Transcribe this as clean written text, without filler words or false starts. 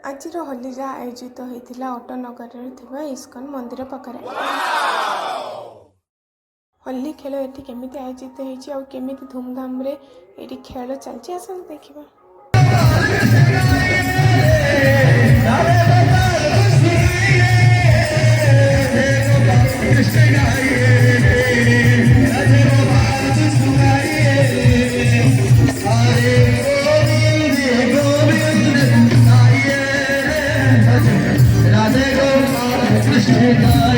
आज होली आयोजित होता ऑटोनगर इस्कन मंदिर पाखरे होली खेल ये केमी आयोजित होमी धूमधाम रे ये खेल चलती आस देखा। Radhe Gopal Krishna